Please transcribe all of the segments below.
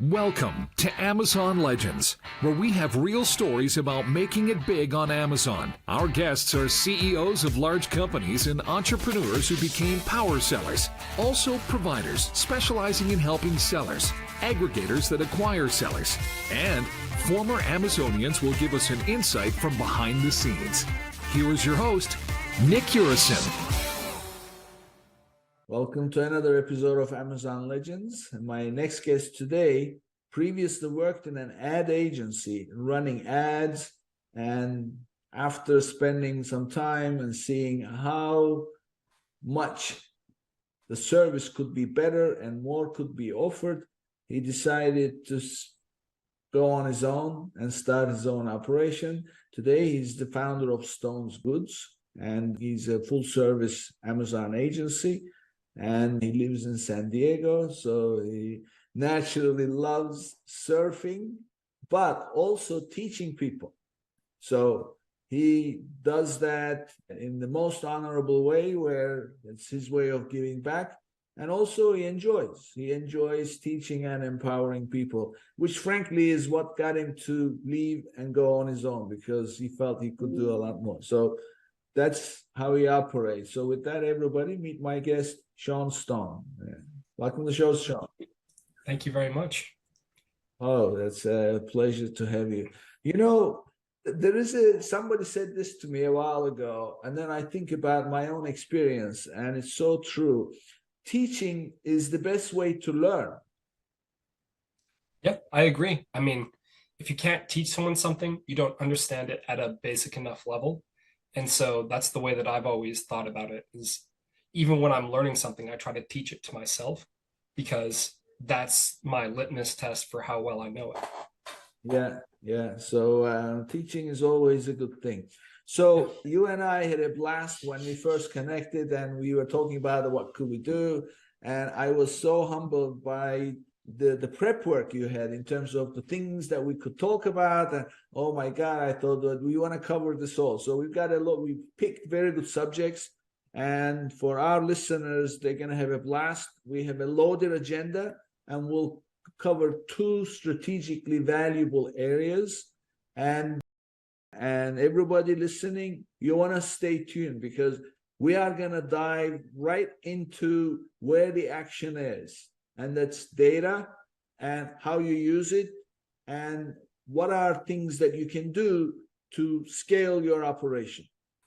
Welcome to Amazon Legends, where we have real stories about making it big on Amazon. Our guests are CEOs of large companies and entrepreneurs who became power sellers, also providers specializing in helping sellers, aggregators that acquire sellers, and former Amazonians will give us an insight from behind the scenes. Here is your host, Nick Urison. Welcome to another episode of Amazon Legends. And my next guest today previously worked in an ad agency running ads, and after spending some time and seeing how much the service could be better and more could be offered, he decided to go on his own and start his own operation. Today, he's the founder of Stone's Goods, and he's a full-service Amazon agency. And he lives in San Diego, so he naturally loves surfing, but also teaching people. So he does that in the most honorable way, where it's his way of giving back. And also he enjoys teaching and empowering people, which frankly is what got him to leave and go on his own, because he felt he could do a lot more. So that's how he operates. So with that, everybody, meet my guest, Sean Stone. Welcome to the show, Sean. Thank you very much. Oh, that's a pleasure to have you. You know, somebody said this to me a while ago, and then I think about my own experience, and it's so true. Teaching is the best way to learn. Yep, I agree. I mean, if you can't teach someone something, you don't understand it at a basic enough level. And so that's the way that I've always thought about it, is even when I'm learning something, I try to teach it to myself, because that's my litmus test for how well I know it. Yeah. So teaching is always a good thing. So you and I had a blast when we first connected, and we were talking about what could we do. And I was so humbled by the prep work you had in terms of the things that we could talk about. And oh my God, I thought that we want to cover this all. So we've got we picked very good subjects. And for our listeners, they're going to have a blast. We have a loaded agenda, and we'll cover two strategically valuable areas. And everybody listening, you want to stay tuned, because we are going to dive right into where the action is. And that's data and how you use it, and what are things that you can do to scale your operation.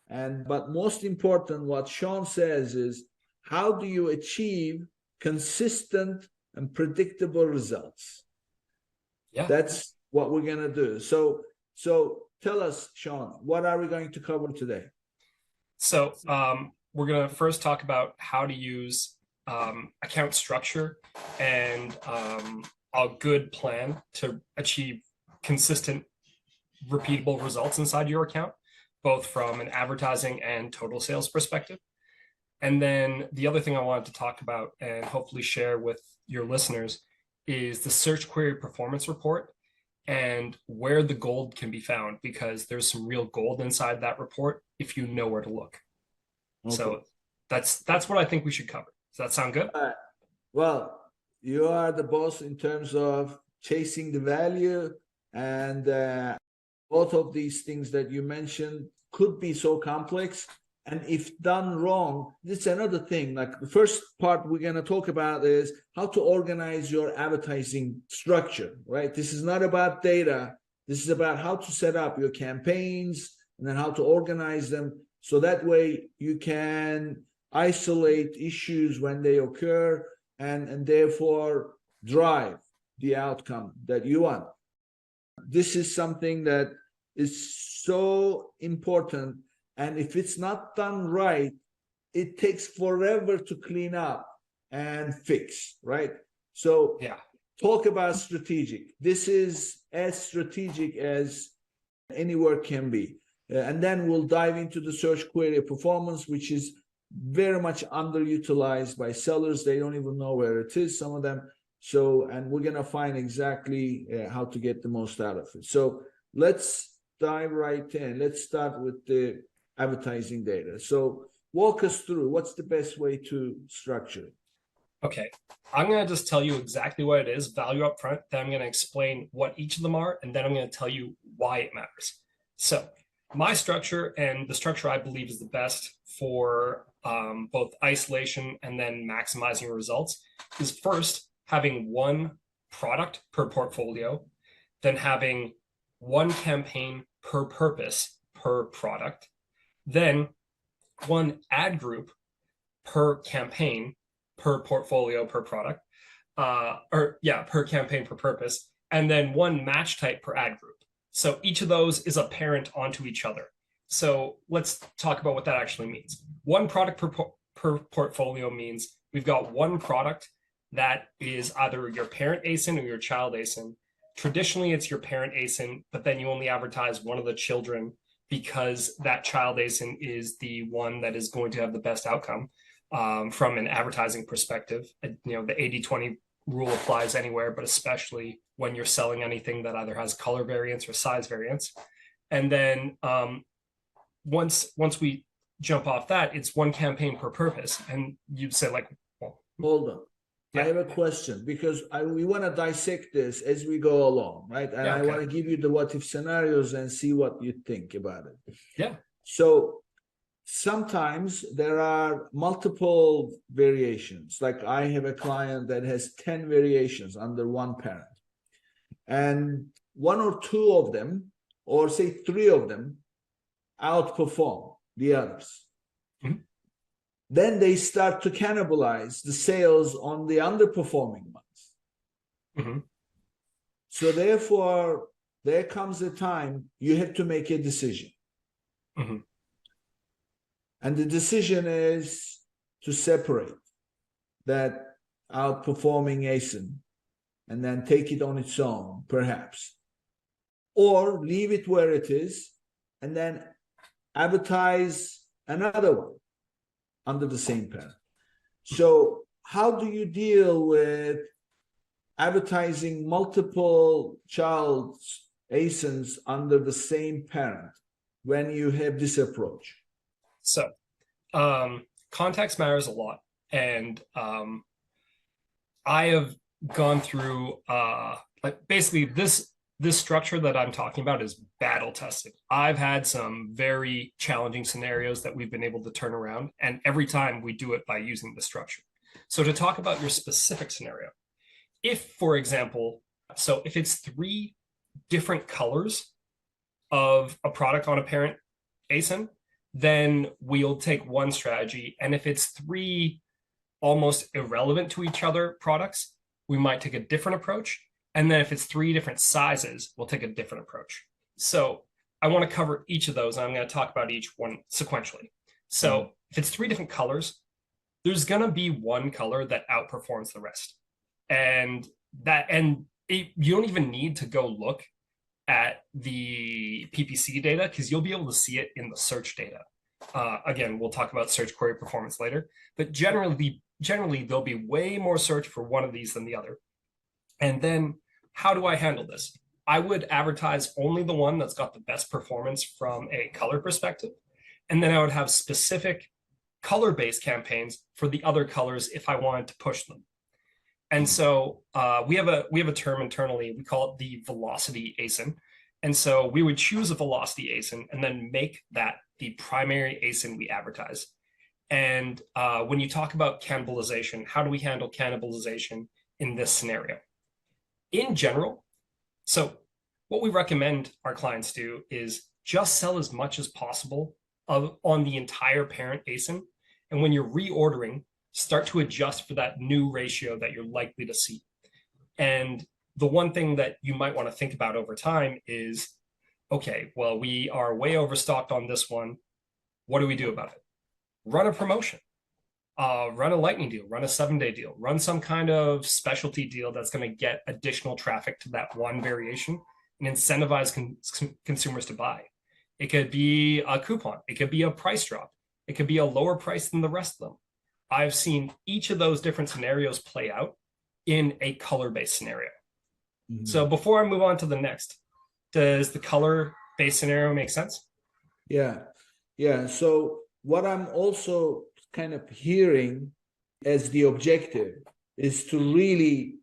But most important, what Sean says is, how do you achieve consistent and predictable results? Yeah, that's what we're going to do. So tell us, Sean, what are we going to cover today? So we're going to first talk about how to use account structure and a good plan to achieve consistent, repeatable results inside your account, both from an advertising and total sales perspective. And then the other thing I wanted to talk about and hopefully share with your listeners is the search query performance report and where the gold can be found, because there's some real gold inside that report if you know where to look. Okay. So that's what I think we should cover. Does that sound good? Well, you are the boss in terms of chasing the value, and both of these things that you mentioned could be so complex. And if done wrong, it's another thing. Like the first part we're going to talk about is how to organize your advertising structure, right? This is not about data. This is about how to set up your campaigns and then how to organize them, so that way you can isolate issues when they occur and therefore drive the outcome that you want. This is something that is so important. And if it's not done right, it takes forever to clean up and fix, right? So talk about strategic. This is as strategic as any work can be. And then we'll dive into the search query performance, which is very much underutilized by sellers. They don't even know where it is, some of them. So, and we're going to find exactly how to get the most out of it. So let's dive right in. Let's start with the advertising data. So walk us through, what's the best way to structure it? Okay. I'm going to just tell you exactly what it is, value up front. Then I'm going to explain what each of them are, and then I'm going to tell you why it matters. So, my structure and the structure I believe is the best for both isolation and then maximizing results is first having one product per portfolio, then having one campaign per purpose per product, then one ad group per campaign per portfolio per product, per campaign per purpose, and then one match type per ad group. So each of those is a parent onto each other. So let's talk about what that actually means. One product per portfolio means we've got one product that is either your parent ASIN or your child ASIN. Traditionally, it's your parent ASIN, but then you only advertise one of the children because that child ASIN is the one that is going to have the best outcome from an advertising perspective. The 80-20 rule applies anywhere, but especially when you're selling anything that either has color variance or size variance. And then once we jump off that, it's one campaign per purpose. And you'd say well, hold on. Yeah. I have a question because we want to dissect this as we go along, right? And I want to give you the what if scenarios and see what you think about it. Yeah. So sometimes there are multiple variations. Like I have a client that has 10 variations under one parent. And one or two of them, or say three of them, outperform the others. Mm-hmm. Then they start to cannibalize the sales on the underperforming ones. Mm-hmm. So therefore, there comes a time you have to make a decision. Mm-hmm. And the decision is to separate that outperforming ASIN and then take it on its own, perhaps. Or leave it where it is and then advertise another one under the same parent. So how do you deal with advertising multiple child's ASINs under the same parent when you have this approach? So context matters a lot. And I have gone through basically this structure that I'm talking about is battle tested. I've had some very challenging scenarios that we've been able to turn around, and every time we do it by using the structure. So to talk about your specific scenario, if, for example, if it's three different colors of a product on a parent ASIN, then we'll take one strategy. And if it's three almost irrelevant to each other products, we might take a different approach. And then if it's three different sizes, we'll take a different approach. So I want to cover each of those, and I'm going to talk about each one sequentially. So if it's three different colors, there's going to be one color that outperforms the rest. And you don't even need to go look at the PPC data because you'll be able to see it in the search data. Again, we'll talk about search query performance later, but generally there'll be way more search for one of these than the other. And then how do I handle this? I would advertise only the one that's got the best performance from a color perspective. And then I would have specific color-based campaigns for the other colors if I wanted to push them. And so we have a term internally, we call it the velocity ASIN. And so we would choose a velocity ASIN and then make that the primary ASIN we advertise. And when you talk about cannibalization, how do we handle cannibalization in this scenario? In general, so what we recommend our clients do is just sell as much as possible on the entire parent ASIN. And when you're reordering, start to adjust for that new ratio that you're likely to see. And the one thing that you might want to think about over time is, okay, well, we are way overstocked on this one. What do we do about it? Run a promotion, run a lightning deal, run a 7-day deal, run some kind of specialty deal that's going to get additional traffic to that one variation and incentivize consumers to buy. It could be a coupon. It could be a price drop. It could be a lower price than the rest of them. I've seen each of those different scenarios play out in a color-based scenario. Mm-hmm. So before I move on to the next, does the color-based scenario make sense? Yeah. So what I'm also kind of hearing as the objective is to really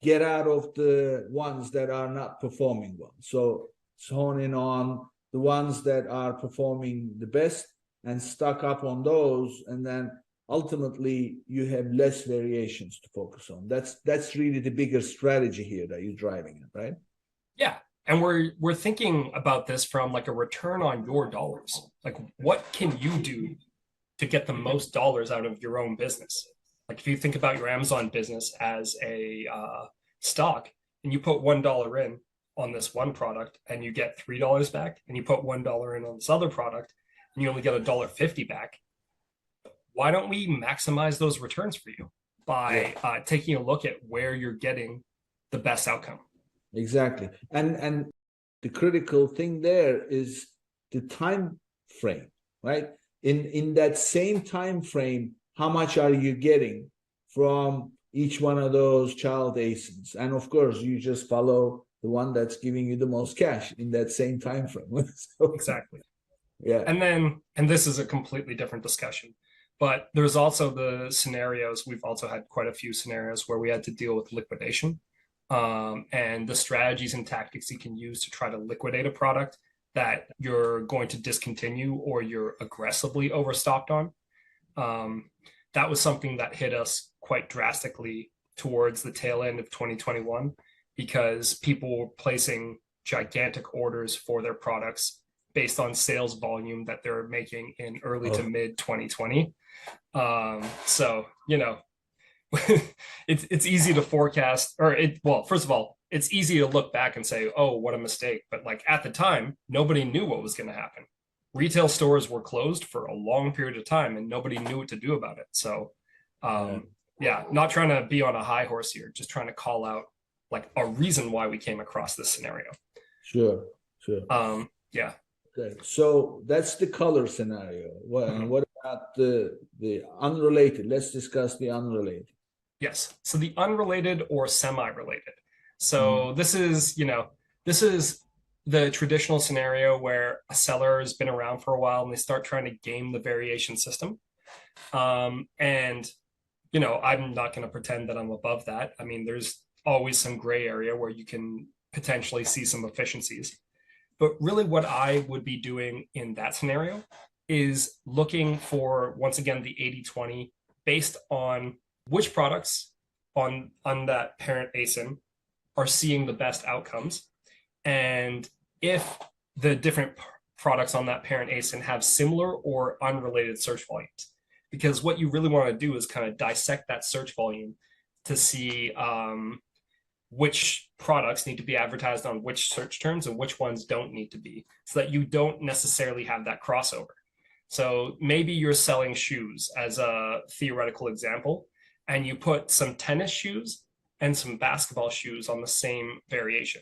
get out of the ones that are not performing well. So hone in on the ones that are performing the best and stock up on those, and then ultimately you have less variations to focus on. That's really the bigger strategy here that you're driving at, right? Yeah. And we're thinking about this from like a return on your dollars. Like, what can you do to get the most dollars out of your own business? Like, if you think about your Amazon business as a stock, and you put $1 in on this one product and you get $3 back, and you put $1 in on this other product and you only get $1.50 back, why don't we maximize those returns for you by taking a look at where you're getting the best outcome? Exactly. And the critical thing there is the time frame, right? In that same time frame, how much are you getting from each one of those child ASINs? And of course, you just follow the one that's giving you the most cash in that same time frame. So, Exactly. yeah. And this is a completely different discussion, but there's also the scenarios. We've also had quite a few scenarios where we had to deal with liquidation, and the strategies and tactics you can use to try to liquidate a product that you're going to discontinue or you're aggressively overstocked on. That was something that hit us quite drastically towards the tail end of 2021, because people were placing gigantic orders for their products based on sales volume that they're making in early to mid 2020. So, it's easy to forecast, well, first of all, it's easy to look back and say, oh, what a mistake. But like at the time, nobody knew what was going to happen. Retail stores were closed for a long period of time and nobody knew what to do about it. So, not trying to be on a high horse here, just trying to call out like a reason why we came across this scenario. Sure. Yeah. Okay. So that's the color scenario. And what about the unrelated? Let's discuss the unrelated. Yes. So the unrelated or semi-related. So this is the traditional scenario where a seller has been around for a while and they start trying to game the variation system. I'm not going to pretend that I'm above that. I mean, there's always some gray area where you can potentially see some efficiencies. But really what I would be doing in that scenario is looking for, once again, the 80-20 based on which products on that parent ASIN are seeing the best outcomes. And if the different products on that parent ASIN have similar or unrelated search volumes. Because what you really want to do is kind of dissect that search volume to see which products need to be advertised on which search terms and which ones don't need to be, so that you don't necessarily have that crossover. So maybe you're selling shoes as a theoretical example, and you put some tennis shoes and some basketball shoes on the same variation.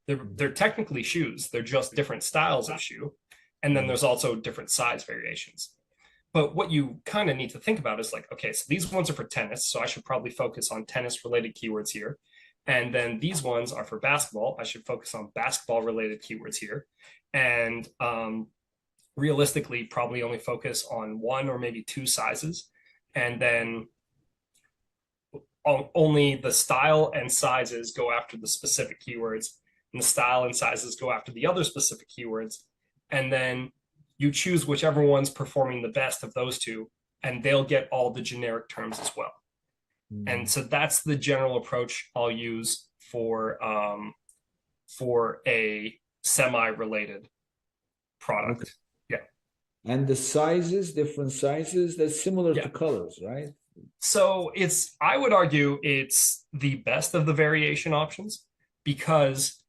They're technically shoes, they're just different styles of shoe. And then there's also different size variations. But what you kind of need to think about is like, okay, so these ones are for tennis, so I should probably focus on tennis related keywords here. And then these ones are for basketball. I should focus on basketball related keywords here. And realistically, probably only focus on one or maybe two sizes. And then only the style and sizes go after the specific keywords, and the style and sizes go after the other specific keywords. And then you choose whichever one's performing the best of those two, and they'll get all the generic terms as well. And so that's the general approach I'll use for a semi-related product. Okay. Yeah. And the sizes, different sizes, that's similar to colors, right? So I would argue it's the best of the variation options, because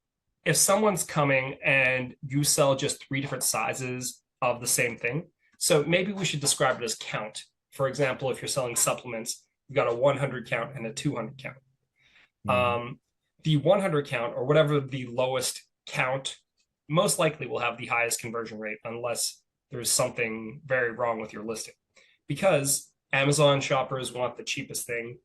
if someone's coming and you sell just 3 different sizes of the same thing, so maybe we should describe it as count. For example, if you're selling supplements, you've got a 100 count and a 200 count. The 100 count, or whatever the lowest count, most likely will have the highest conversion rate, unless there's something very wrong with your listing. Because Amazon shoppers want the cheapest thing.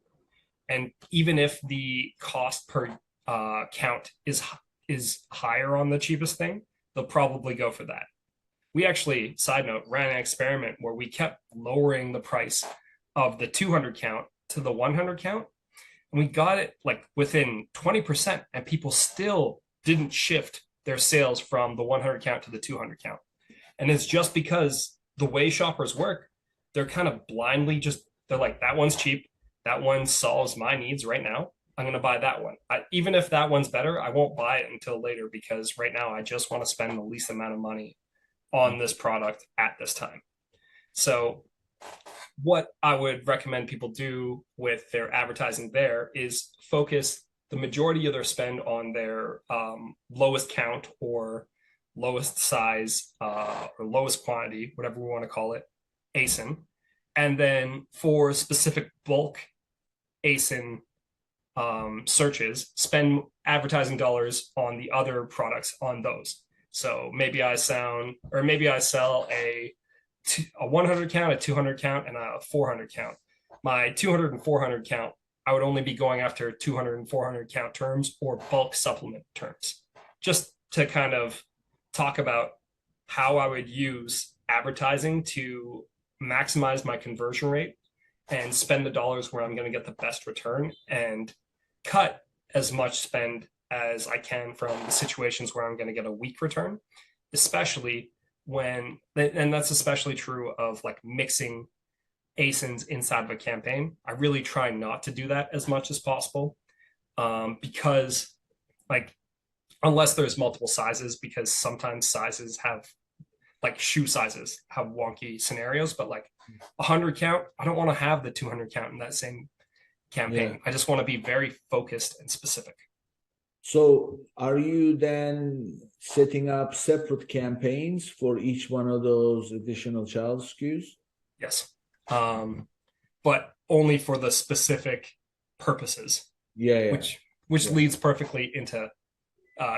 And even if the cost per count is higher on the cheapest thing, they'll probably go for that. We actually, side note, ran an experiment where we kept lowering the price of the 200 count to the 100 count, and we got it like within 20%, and people still didn't shift their sales from the 100 count to the 200 count. And it's just because the way shoppers work, they're kind of blindly just, they're like, that one's cheap. That one solves my needs right now. I'm going to buy that one. Even if that one's better, I won't buy it until later, because right now I just want to spend the least amount of money on this product at this time. So what I would recommend people do with their advertising there is focus the majority of their spend on their lowest count or lowest size or lowest quantity, whatever we want to call it, ASIN. And then for specific bulk ASIN searches, spend advertising dollars on the other products on those. So maybe I sell a 100 count, a 200 count, and a 400 count. My 200 and 400 count, I would only be going after 200 and 400 count terms or bulk supplement terms, just to kind of talk about how I would use advertising to maximize my conversion rate and spend the dollars where I'm going to get the best return, and cut as much spend as I can from the situations where I'm going to get a weak return, especially when, and that's especially true of like mixing ASINs inside of a campaign. I really try not to do that as much as possible, because like, unless there's multiple sizes, because sometimes sizes have, like shoe sizes have wonky scenarios, but like 100 count, I don't want to have the 200 count in that same campaign. I just want to be very focused and specific. So are you then setting up separate campaigns for each one of those additional child SKUs? Yes. But only for the specific purposes. Which leads perfectly into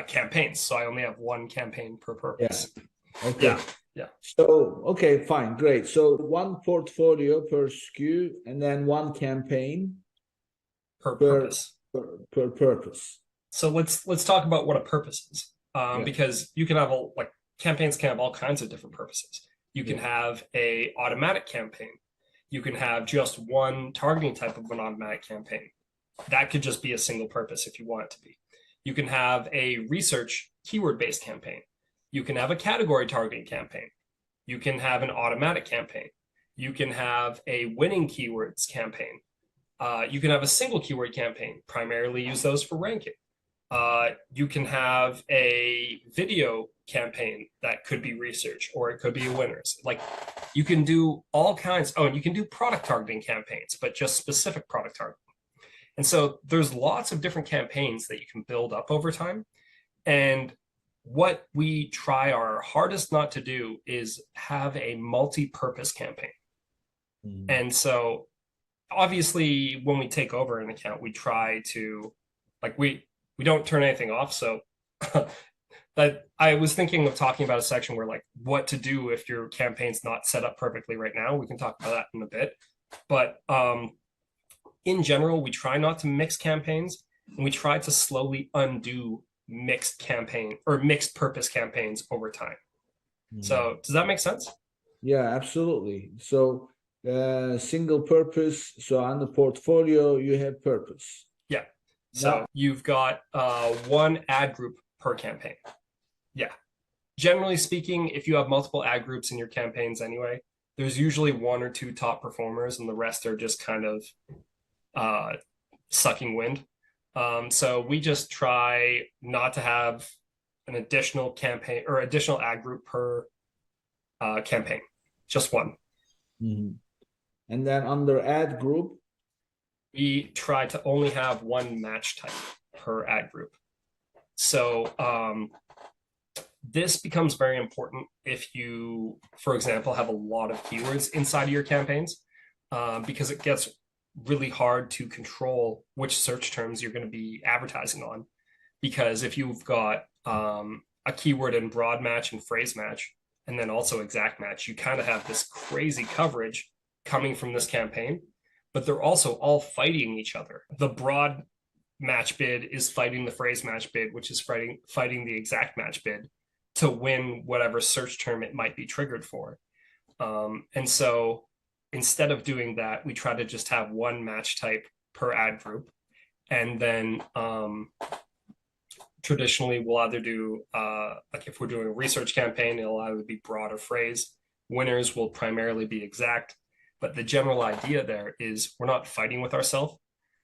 campaigns. So I only have one campaign per purpose. Okay. Yeah. So, okay, fine, great. So one portfolio per SKU and then one campaign per purpose. Per purpose. So let's talk about what a purpose is, because you can have campaigns can have all kinds of different purposes. You can have a automatic campaign. You can have just one targeting type of an automatic campaign. That could just be a single purpose if you want it to be. You can have a research keyword-based campaign. You can have a category targeting campaign. You can have an automatic campaign. You can have a winning keywords campaign. You can have a single keyword campaign, primarily use those for ranking. You can have a video campaign that could be research, or it could be winners. Like, you can do all kinds. Oh, and you can do product targeting campaigns, but just specific product targeting. And so there's lots of different campaigns that you can build up over time. And what we try our hardest not to do is have a multi-purpose campaign. And so obviously when we take over an account, we try to, like, we don't turn anything off. So that I was thinking of talking about a section where, like, what to do if your campaign's not set up perfectly right now. We can talk about that in a bit. But in general, we try not to mix campaigns, and we try to slowly undo mixed campaign or mixed purpose campaigns over time. So does that make sense? Yeah, absolutely. So single purpose. So on the portfolio, you have purpose. Yeah. So you've got one ad group per campaign. Yeah. Generally speaking, if you have multiple ad groups in your campaigns anyway, there's usually one or two top performers, and the rest are just kind of sucking wind. So we just try not to have an additional campaign or additional ad group per campaign, just one. And then under ad group, we try to only have one match type per ad group. So this becomes very important if you, for example, have a lot of keywords inside of your campaigns, because it gets really hard to control which search terms you're going to be advertising on. Because if you've got a keyword in broad match and phrase match, and then also exact match, you kind of have this crazy coverage coming from this campaign, but they're also all fighting each other. The broad match bid is fighting the phrase match bid, which is fighting the exact match bid to win whatever search term it might be triggered for. And so instead of doing that, we try to just have one match type per ad group. And then traditionally we'll either do, like if we're doing a research campaign, it'll either be broad or phrase. Winners will primarily be exact. But the general idea there is we're not fighting with ourselves.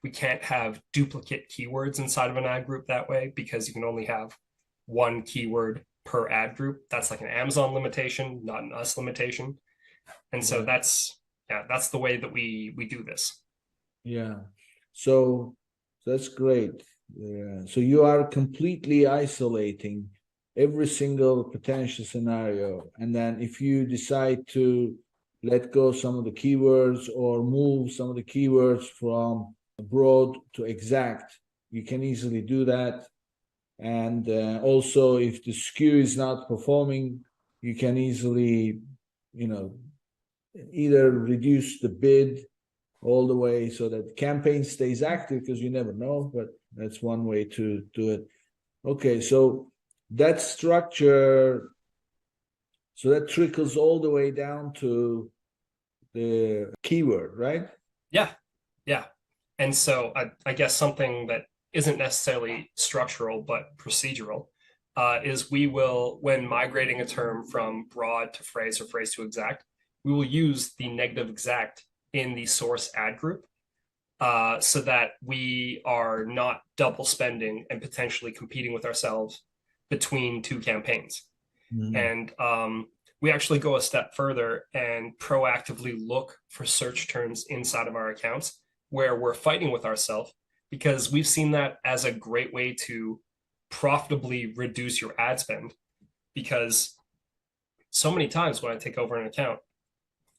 We can't have duplicate keywords inside of an ad group that way, because you can only have one keyword per ad group. That's like an Amazon limitation, not an us limitation. And so that's the way that we do this. Yeah. So that's great. Yeah. So you are completely isolating every single potential scenario. And then if you decide to let go some of the keywords or move some of the keywords from broad to exact, you can easily do that. And also, if the SKU is not performing, you can easily, either reduce the bid all the way so that the campaign stays active, because you never know, but that's one way to do it. Okay, so that structure, so that trickles all the way down to the keyword, right? Yeah. And so I guess something that isn't necessarily structural but procedural is we will, when migrating a term from broad to phrase or phrase to exact, we will use the negative exact in the source ad group so that we are not double spending and potentially competing with ourselves between two campaigns. And we actually go a step further and proactively look for search terms inside of our accounts where we're fighting with ourselves, because we've seen that as a great way to profitably reduce your ad spend. Because so many times when I take over an account,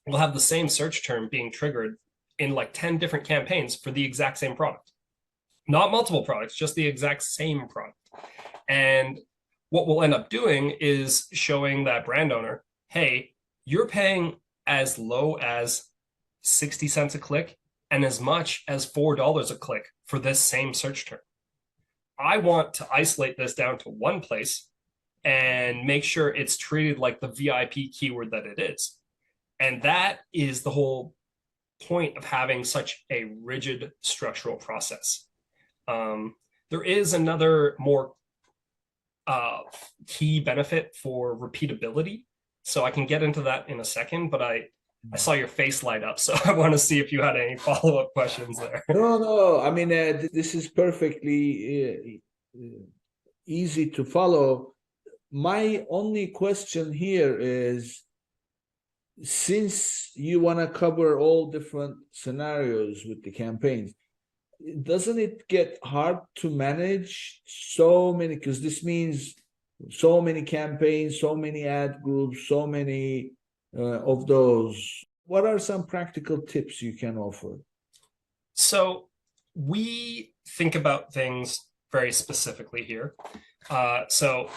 we'll have the same search term being triggered in like 10 different campaigns for the exact same product. Not multiple products, just the exact same product. And what we'll end up doing is showing that brand owner, hey, you're paying as low as 60 cents a click and as much as $4 a click for this same search term. I want to isolate this down to one place and make sure it's treated like the VIP keyword that it is. And that is the whole point of having such a rigid structural process. There is another more key benefit for repeatability. So I can get into that in a second, but I saw your face light up, so I want to see if you had any follow-up questions there. No. I mean, this is perfectly easy to follow. My only question here is, since you want to cover all different scenarios with the campaigns, doesn't it get hard to manage so many? Because this means so many campaigns, so many ad groups, so many of those. What are some practical tips you can offer? So we think about things very specifically here. So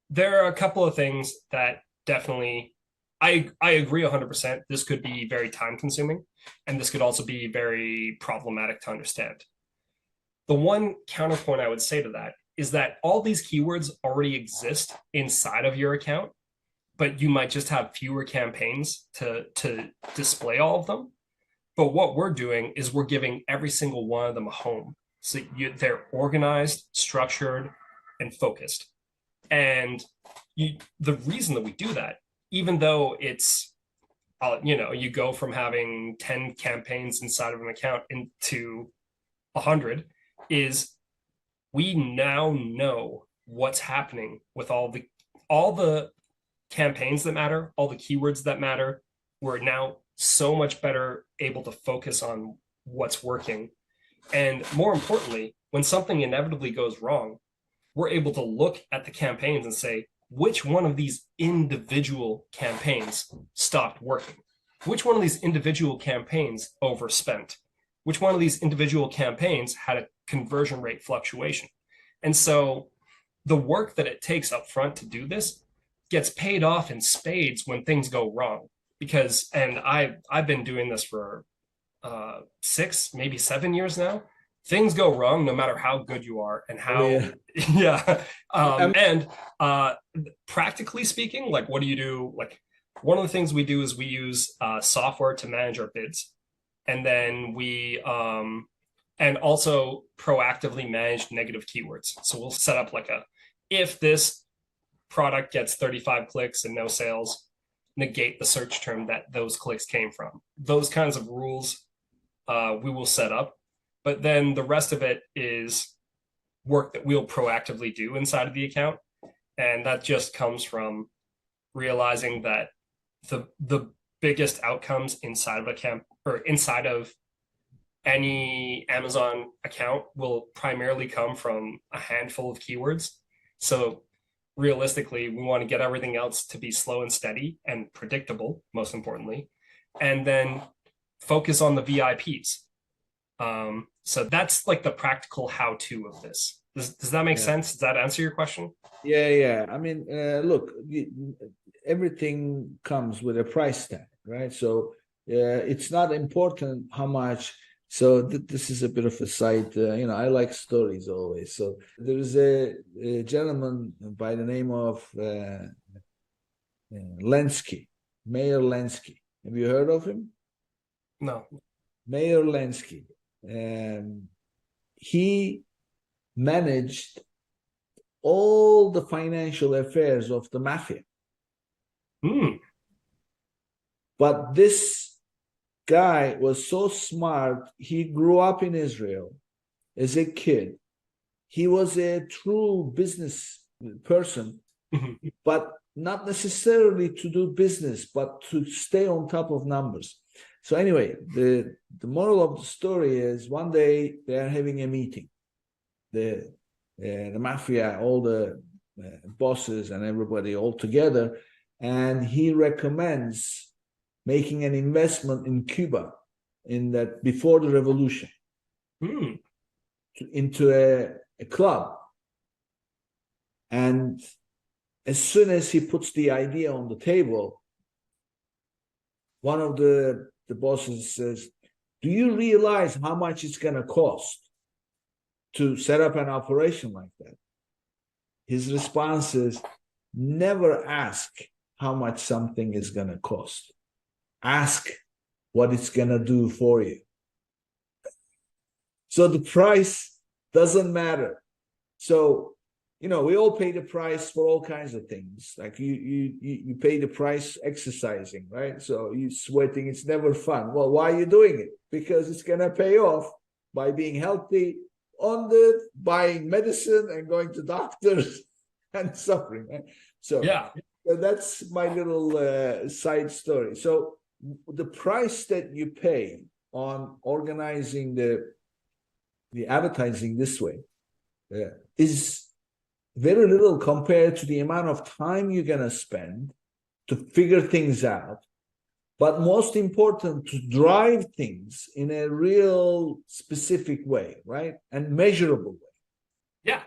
there are a couple of things that definitely, I agree 100%. This could be very time consuming, and this could also be very problematic to understand. The one counterpoint I would say to that is that all these keywords already exist inside of your account, but you might just have fewer campaigns to display all of them. But what we're doing is we're giving every single one of them a home. So they're organized, structured, and focused. And the reason that we do that, even though it's, you go from having 10 campaigns inside of an account into 100, is we now know what's happening with all the campaigns that matter, all the keywords that matter. We're now so much better able to focus on what's working. And more importantly, when something inevitably goes wrong, we're able to look at the campaigns and say, which one of these individual campaigns stopped working? Which one of these individual campaigns overspent? Which one of these individual campaigns had a conversion rate fluctuation? And so the work that it takes up front to do this gets paid off in spades when things go wrong. Because, and I've been doing this for 6, maybe 7 years now. Things go wrong no matter how good you are and how, yeah. And practically speaking, like, what do you do? Like, One of the things we do is we use software to manage our bids, and then we and also proactively manage negative keywords. So we'll set up like a, if this product gets 35 clicks and no sales, negate the search term that those clicks came from. Those kinds of rules we will set up, but then the rest of it is work that we'll proactively do inside of the account, and that just comes from realizing that the biggest outcomes inside of a camp or inside of any Amazon account will primarily come from a handful of keywords. So realistically, we want to get everything else to be slow and steady and predictable, most importantly, and then focus on the VIPs. So that's like the practical how-to of this. Does that make sense? Does that answer your question? Yeah. I mean, look, everything comes with a price tag, right? So it's not important how much. So this is a bit of a side, I like stories always. So there is a gentleman by the name of Lenski, Mayor Lenski. Have you heard of him? No. Mayor Lenski. He managed all the financial affairs of the mafia. But this guy was so smart. He grew up in Israel as a kid. He was a true business person, but not necessarily to do business, but to stay on top of numbers. So anyway, the moral of the story is one day they are having a meeting. The mafia, all the bosses and everybody all together, and he recommends making an investment in Cuba in that before the revolution into a club. And as soon as he puts the idea on the table, one of the bosses says, do you realize how much it's going to cost to set up an operation like that? His response is, never ask how much something is going to cost. Ask what it's going to do for you. So the price doesn't matter. So, we all pay the price for all kinds of things. Like you pay the price exercising, right? So you sweating, it's never fun. Well, why are you doing it? Because it's going to pay off by being healthy on the buying medicine and going to doctors and suffering. Right? So yeah, that's my little side story. So the price that you pay on organizing the advertising this way is very little compared to the amount of time you're going to spend to figure things out. But most important, to drive things in a real specific way, right? And measurable way. Yeah.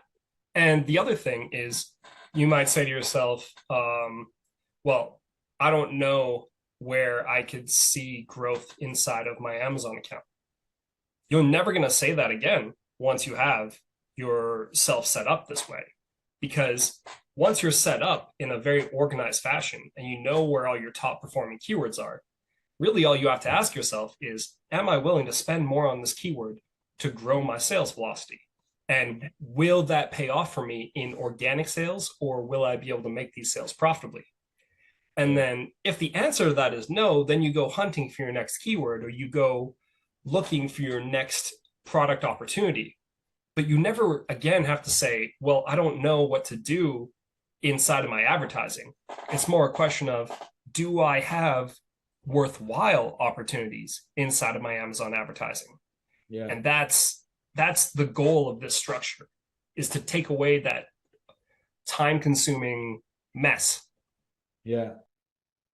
And the other thing is, you might say to yourself, well, I don't know where I could see growth inside of my Amazon account. You're never going to say that again once you have yourself set up this way. Because once you're set up in a very organized fashion and you know where all your top performing keywords are, really all you have to ask yourself is, am I willing to spend more on this keyword to grow my sales velocity? And will that pay off for me in organic sales, or will I be able to make these sales profitably? And then if the answer to that is no, then you go hunting for your next keyword, or you go looking for your next product opportunity. But you never again have to say, well, I don't know what to do inside of my advertising. It's more a question of, do I have worthwhile opportunities inside of my Amazon advertising? Yeah. And that's the goal of this structure, is to take away that time-consuming mess. Yeah.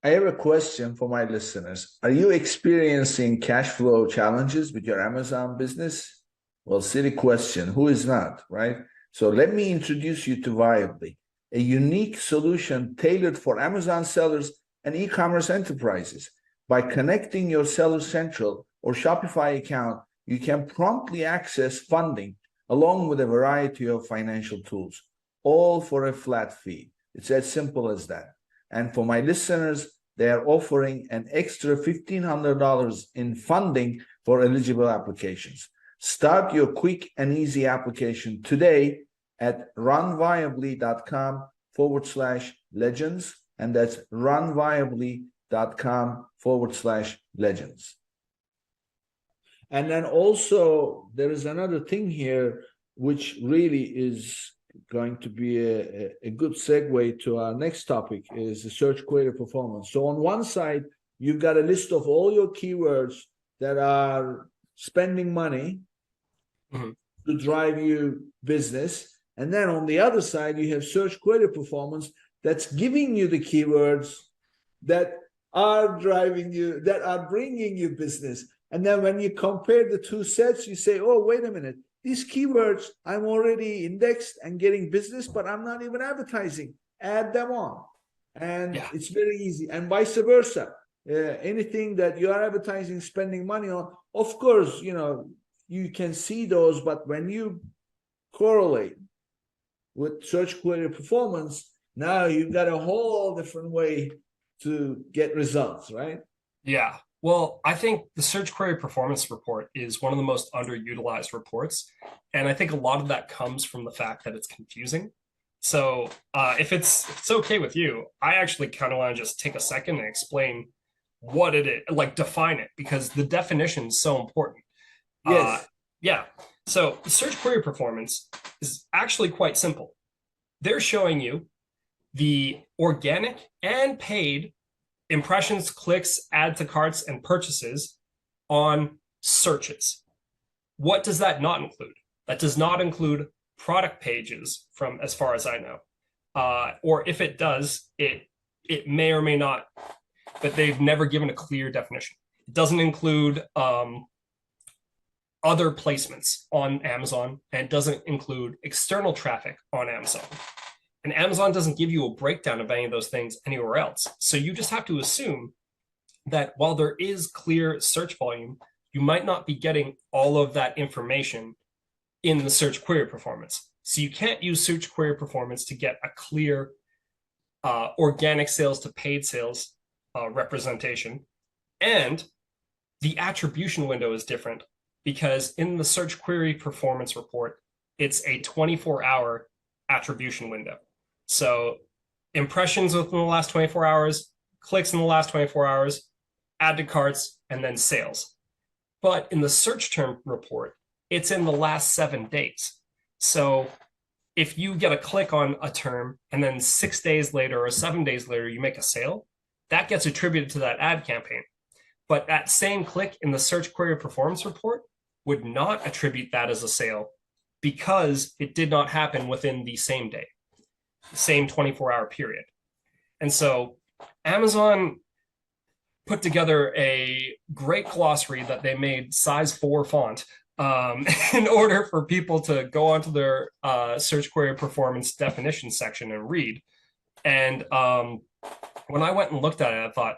I have a question for my listeners. Are you experiencing cash flow challenges with your Amazon business? Well, silly question. Who is not, right? So let me introduce you to Viably, a unique solution tailored for Amazon sellers and e-commerce enterprises. By connecting your Seller Central or Shopify account, you can promptly access funding along with a variety of financial tools, all for a flat fee. It's as simple as that. And for my listeners, they are offering an extra $1,500 in funding for eligible applications. Start your quick and easy application today at runviably.com/legends. And that's runviably.com/legends. And then also there is another thing here, which really is going to be a good segue to our next topic, is the search query performance. So on one side, you've got a list of all your keywords that are spending money to drive you business. And then on the other side, you have search query performance that's giving you the keywords that are driving you, that are bringing you business. And then when you compare the two sets, you say, oh, wait a minute, these keywords I'm already indexed and getting business, but I'm not even advertising. Add them on. And it's very easy. And vice versa. Anything that you are advertising, spending money on, of course, you know, you can see those, but when you correlate with search query performance, now you've got a whole different way to get results, right? Yeah. Well, I think the search query performance report is one of the most underutilized reports. And I think a lot of that comes from the fact that it's confusing. So if it's okay with you, I actually kind of want to just take a second and explain what it is, like define it, because the definition is so important. Yes. Yeah. So the search query performance is actually quite simple. They're showing you the organic and paid impressions, clicks, add to carts, and purchases on searches. What does that not include? That does not include product pages, from as far as I know. Or if it does, it may or may not, but they've never given a clear definition. It doesn't include other placements on Amazon, and it doesn't include external traffic on Amazon. And Amazon doesn't give you a breakdown of any of those things anywhere else. So you just have to assume that while there is clear search volume, you might not be getting all of that information in the search query performance. So you can't use search query performance to get a clear organic sales to paid sales representation. And the attribution window is different because in the search query performance report, it's a 24-hour attribution window. So impressions within the last 24 hours, clicks in the last 24 hours, add to carts, and then sales. But in the search term report, it's in the last 7 days. So if you get a click on a term and then 6 days later or 7 days later, you make a sale, that gets attributed to that ad campaign. But that same click in the search query performance report would not attribute that as a sale because it did not happen within the same day, same 24-hour period. And so Amazon put together a great glossary that they made size 4 font in order for people to go onto their search query performance definition section and read. And when I went and looked at it, I thought,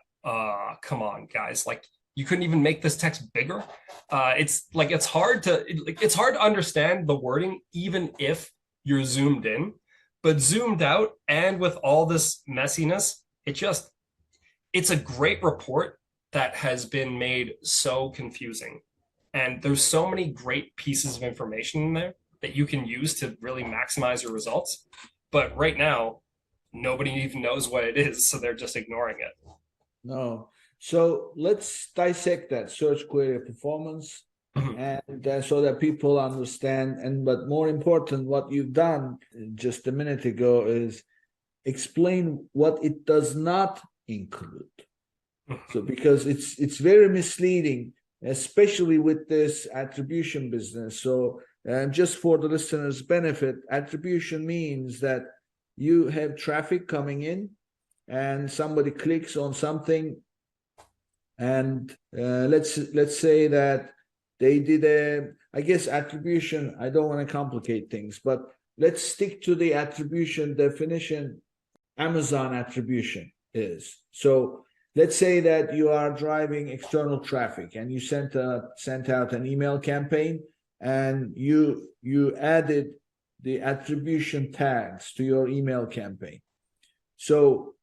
come on, guys, like you couldn't even make this text bigger. It's hard to understand the wording, even if you're zoomed in, but zoomed out and with all this messiness, it's a great report that has been made so confusing. And there's so many great pieces of information in there that you can use to really maximize your results. But right now, nobody even knows what it is, so they're just ignoring it. No. So let's dissect that search query performance and so that people understand. And but more important, what you've done just a minute ago is explain what it does not include. So because it's very misleading, especially with this attribution business. So just for the listeners' benefit, attribution means that you have traffic coming in and somebody clicks on something, and let's say that they did I guess attribution, I don't want to complicate things, but let's stick to the attribution definition Amazon attribution is. So let's say that you are driving external traffic and you sent out an email campaign and you added the attribution tags to your email campaign. So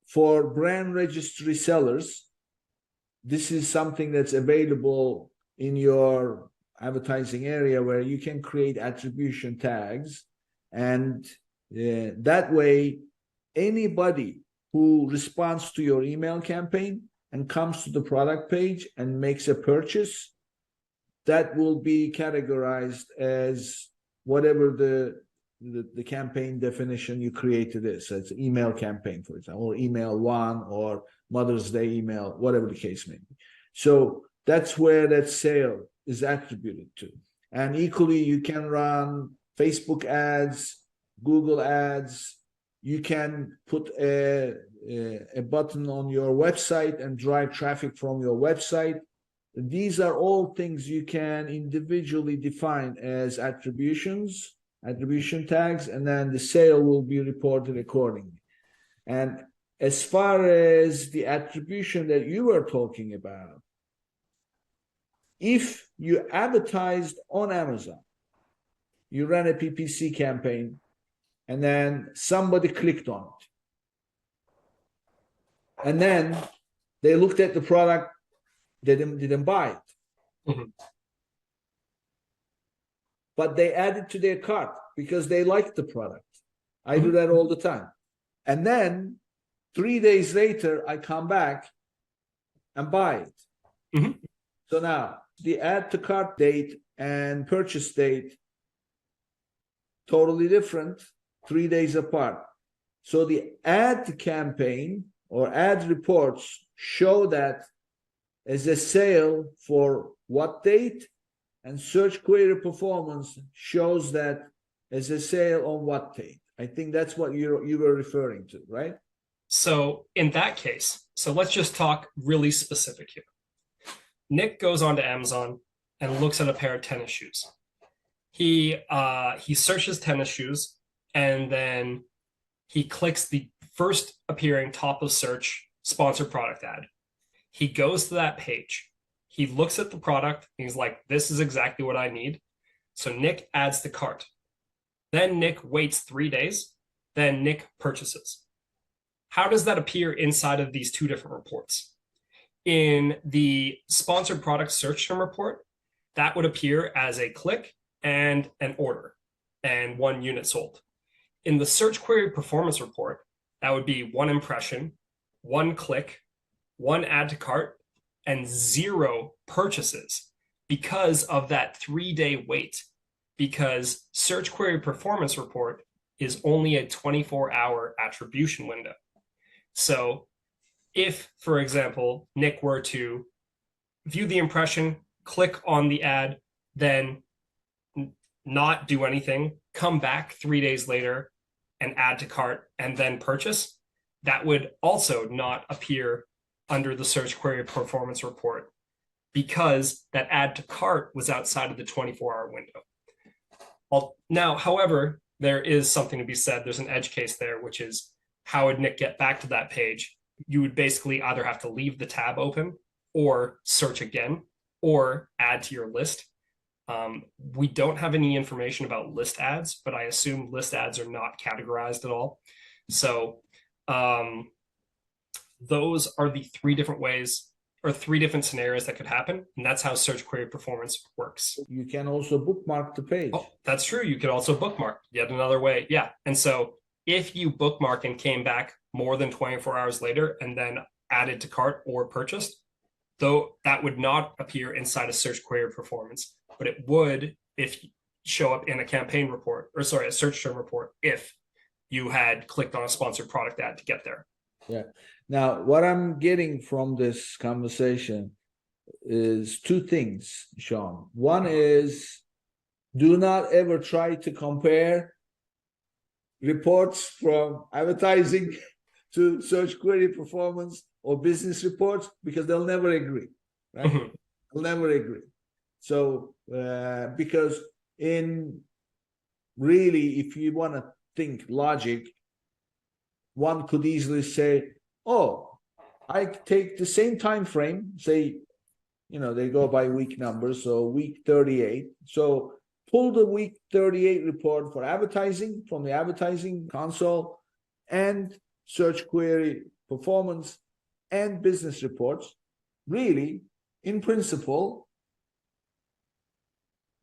for brand registry sellers, this is something that's available in your advertising area where you can create attribution tags. And that way, anybody who responds to your email campaign and comes to the product page and makes a purchase, that will be categorized as whatever the campaign definition you created is. So it's an email campaign, for example, or email one, or Mother's Day email, whatever the case may be. So that's where that sale is attributed to. And equally, you can run Facebook ads, Google ads. You can put a button on your website and drive traffic from your website. These are all things you can individually define as attribution tags, and then the sale will be reported accordingly. And as far as the attribution that you were talking about, if you advertised on Amazon, you ran a PPC campaign, and then somebody clicked on it, and then they looked at the product, they didn't buy it. Mhm. But they add it to their cart because they like the product. I do that all the time. And then 3 days later, I come back and buy it. Mhm. So now the add to cart date and purchase date, totally different, 3 days apart. So the ad campaign or ad reports show that as a sale for what date, and search query performance shows that as a sale on what date. I think that's what you were referring to, right? So in that case, so let's just talk really specific here. Nick goes onto Amazon and looks at a pair of tennis shoes. He searches tennis shoes, and then he clicks the first appearing top of search sponsored product ad. He goes to that page. He looks at the product. And he's like, this is exactly what I need. So Nick adds to cart. Then Nick waits 3 days. Then Nick purchases. How does that appear inside of these two different reports? In the sponsored product search term report, that would appear as a click and an order and 1 unit sold. In the search query performance report, that would be 1 impression, 1 click, 1 add to cart, and 0 purchases because of that 3-day wait, because search query performance report is only a 24-hour attribution window. So if, for example, Nick were to view the impression, click on the ad, then not do anything, come back 3 days later and add to cart and then purchase, that would also not appear under the search query performance report because that add to cart was outside of the 24-hour window. Now, however, there is something to be said. There's an edge case there, which is how would Nick get back to that page? You would basically either have to leave the tab open or search again or add to your list. We don't have any information about list ads, but I assume list ads are not categorized at all. So those are the 3 different ways or 3 different scenarios that could happen. And that's how search query performance works. You can also bookmark the page. Oh, that's true. You could also bookmark, yet another way. Yeah. And so if you bookmark and came back more than 24 hours later and then added to cart or purchased, though that would not appear inside a search query performance, but it would if you show up in a campaign report, or sorry, a search term report, if you had clicked on a sponsored product ad to get there. Yeah. Now, what I'm getting from this conversation is 2 things, Sean. One is, do not ever try to compare reports from advertising to search query performance or business reports, because they'll never agree, right? Mhm. They'll never agree. So, because in really, if you want to think logic, one could easily say, oh, I take the same time frame, say, they go by week numbers, so week 38. So pull the week 38 report for advertising from the advertising console and search query performance, and business reports, really, in principle,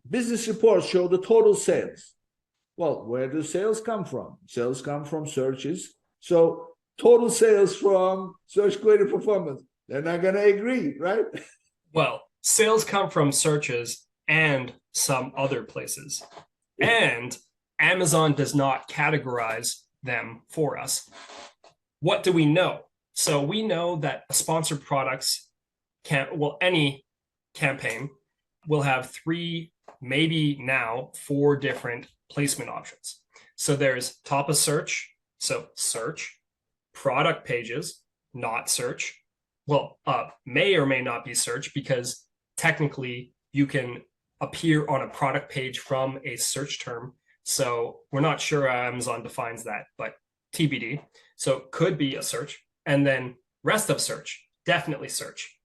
business reports show the total sales. Well, where do sales come from? Sales come from searches. So total sales from search query performance, they're not going to agree, right? Well, sales come from searches and some other places. And Amazon does not categorize them for us. What do we know? So we know that sponsored products any campaign will have 3, maybe now 4 different placement options. So there's top of search, so search, product pages, not search. Well, may or may not be search, because technically you can appear on a product page from a search term. So we're not sure how Amazon defines that, but TBD. So it could be a search. And then rest of search, definitely search.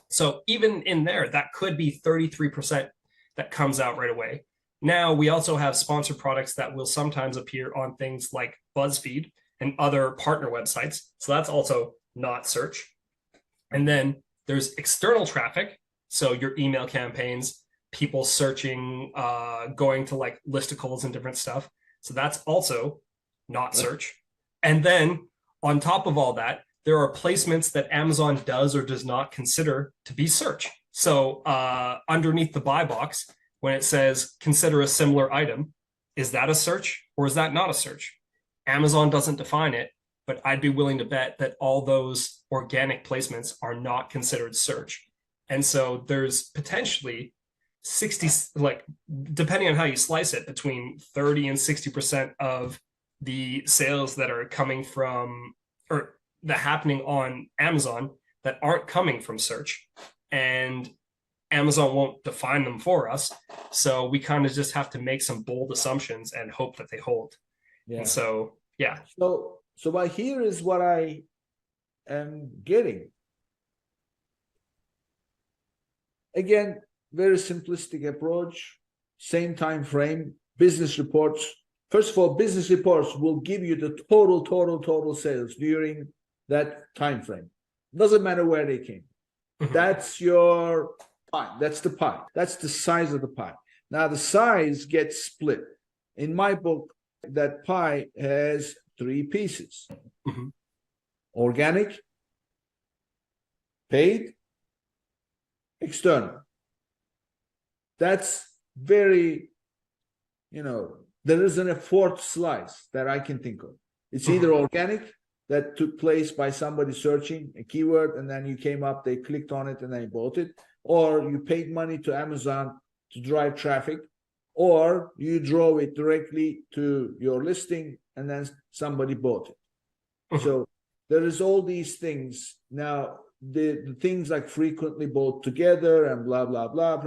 So even in there, that could be 33% that comes out right away. Now we also have sponsored products that will sometimes appear on things like BuzzFeed and other partner websites. So that's also not search. And then there's external traffic. So your email campaigns, people searching, going to like listicles and different stuff. So that's also not search. And then on top of all that, there are placements that Amazon does or does not consider to be search. So underneath the buy box, when it says consider a similar item, is that a search or is that not a search? Amazon doesn't define it, but I'd be willing to bet that all those organic placements are not considered search. And so there's potentially 60, like depending on how you slice it, between 30 and 60% of the sales that are coming from, or that happening on Amazon, that aren't coming from search, and Amazon won't define them for us. So we kind of just have to make some bold assumptions and hope that they hold. Yeah. And so, yeah. So what here is what I am getting. Again, very simplistic approach, same time frame, business reports. First of all, business reports will give you the total sales during that time frame. Doesn't matter where they came. Mm-hmm. That's your pie. That's the pie. That's the size of the pie. Now the size gets split. In my book, that pie has 3 pieces. Mm-hmm. Organic, paid, external. That's very, there isn't a 4th slice that I can think of. It's either organic, that took place by somebody searching a keyword, and then you came up, they clicked on it, and they bought it, or you paid money to Amazon to drive traffic, or you drove it directly to your listing, and then somebody bought it. So there is all these things. Now, the things like frequently bought together and blah, blah, blah.